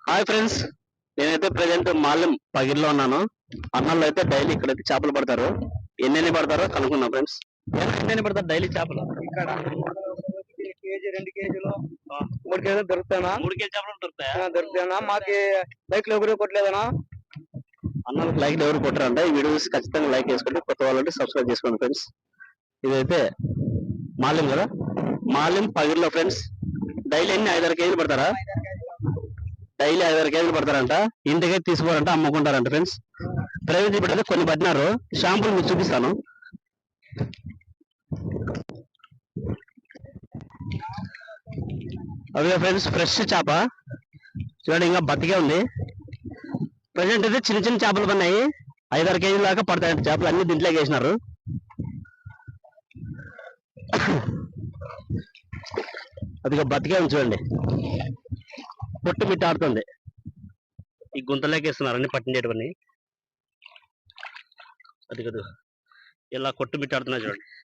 Hi friends, నేనైతే present మాల్యం పగిరిలో ఉన్నాను. అన్నల్లో అయితే డైలీ ఇక్కడైతే చేపలు పడతారు. ఎన్నెన్ని పడతారో కనుక్కుందాం ఫ్రెండ్స్. ఎన్నెన్ని పడతారు డైలీ చేపలు? ఇక్కడ కేజీ 2 కేజీలు 3 కేజీలు దొరుకుతానా? 3 కేజీ చేపలు దొరుకుతాయా? దొరుకుతానా? మాకి లైక్ లో ఎవరు కొట్టలేదనా? అన్నలకు లైక్ ఎవరు కొట్టారంట. ఈ వీడియో చూసి ఖచ్చితంగా లైక్ చేసుకోండి. కొత్త వాళ్ళంటే సబ్స్క్రైబ్ చేసుకోండి ఫ్రెండ్స్. ఇదైతే మాల్యం కదా, మాల్యం పగిరిలో ఫ్రెండ్స్. డైలీ ఎన్ని 5-6 కేజీలు పడతారా? డైలీ 5-6 కేజీలు పడతారంట. ఇంటికి తీసుకోవాలంట, అమ్ముకుంటారంట ఫ్రెండ్స్. ప్రైవేట్ ఇప్పుడు కొన్ని పట్టినారు. షాంపులు మీకు చూపిస్తాను. అదే ఫ్రెండ్స్, ఫ్రెష్ చేప చూడండి, ఇంకా బతికే ఉంది. ప్రజెంట్ అయితే చిన్న చిన్న చేపలు పడినాయి. 5-6 కేజీల దాకా పడతాయంట చేపలు. అన్ని దీంట్లోకి వేసినారు. అదిగా బతికే ఉంది చూడండి, పొట్టు మిట్ట ఆడుతుంది. ఈ గుంతలోకి వేస్తున్నారు అన్ని పట్టించేటవన్నీ. అది కదా ఇలా కొట్టు మిట్ట ఆడుతున్నాయి చూడండి.